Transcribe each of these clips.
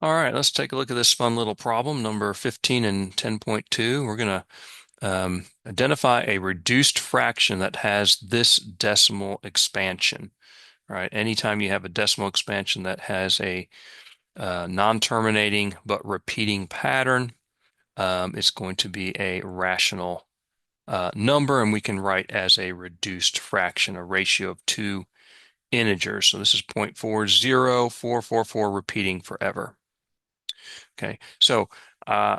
All right, let's take a look at this fun little problem, number 15 and 10.2. We're going to identify a reduced fraction that has this decimal expansion. All right, anytime you have a decimal expansion that has a non-terminating but repeating pattern, it's going to be a rational number, and we can write as a reduced fraction, a ratio of two integers. So this is 0.40444 repeating forever. Okay, so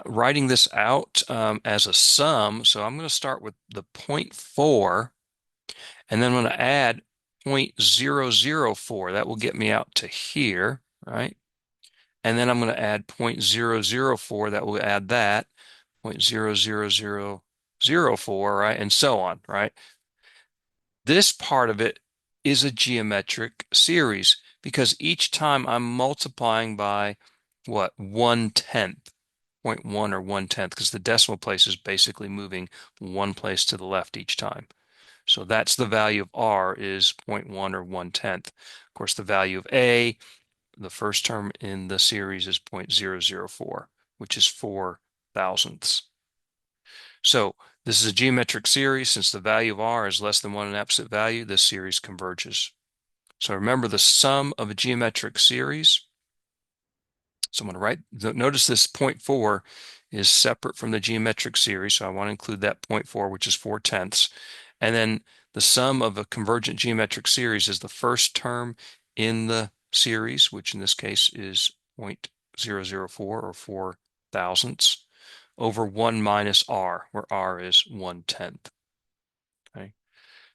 writing this out as a sum, so I'm going to start with the 0.4, and then I'm going to add 0.004. That will get me out to here, right? And then I'm going to add 0.004. That will add that, 0.00004, right? And so on, right? This part of it is a geometric series because each time I'm multiplying by what? 1/10, 0.1 or 1/10, because the decimal place is basically moving one place to the left each time. So that's the value of R is 0.1 or 1/10. Of course, the value of A, the first term in the series, is 0.004, which is 4 thousandths. So this is a geometric series. Since the value of R is less than 1 in absolute value, this series converges. So remember the sum of a geometric series. So I'm going to write, notice this 0.4 is separate from the geometric series. So I want to include that 0.4, which is 4/10. And then the sum of a convergent geometric series is the first term in the series, which in this case is 0.004 or 4 thousandths, over 1 minus R, where R is 1/10. Okay.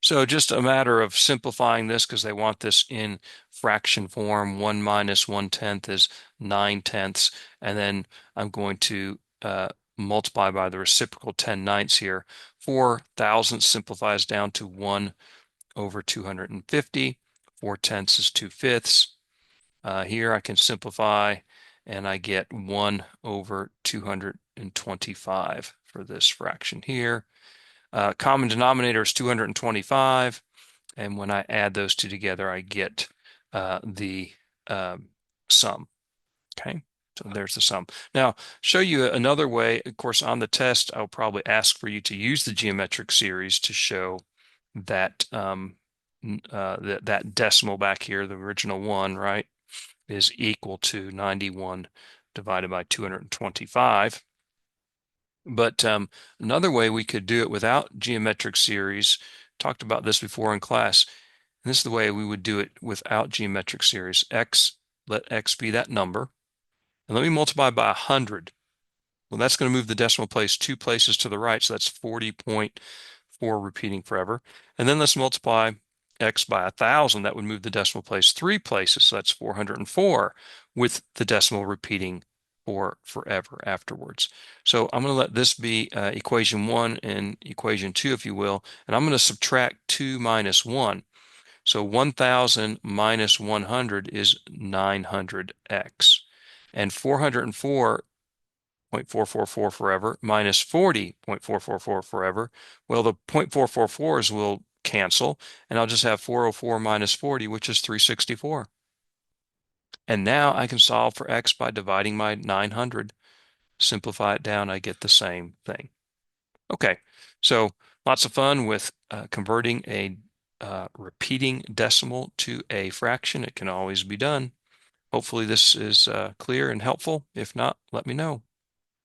So just a matter of simplifying this because they want this in fraction form. 1 minus 1/10 is 9/10, and then I'm going to multiply by the reciprocal 10/9 here. 4 thousandths simplifies down to 1 over 250. 4/10 is 2/5. Here I can simplify, and I get 1 over 225 for this fraction here. Common denominator is 225, and when I add those two together, I get the sum. Okay, so there's the sum. Now, show you another way. Of course, on the test, I'll probably ask for you to use the geometric series to show that that decimal back here, the original 1, right, is equal to 91 divided by 225. But another way we could do it without geometric series, talked about this before in class, and this is the way we would do it without geometric series. Let x be that number, and let me multiply by 100. Well, that's going to move the decimal place 2 places to the right, so that's 40.4 repeating forever. And then let's multiply x by 1,000. That would move the decimal place 3 places, so that's 404, with the decimal repeating for forever afterwards. So I'm going to let this be equation 1 and equation 2, if you will, and I'm going to subtract 2 minus 1. So 1,000 minus 100 is 900x. And 404.444 forever minus 40.444 forever. Well, the 0.444s will cancel, and I'll just have 404 minus 40, which is 364. And now I can solve for x by dividing my 900. Simplify it down, I get the same thing. Okay, so lots of fun with converting a repeating decimal to a fraction. It can always be done. Hopefully this is clear and helpful. If not, let me know.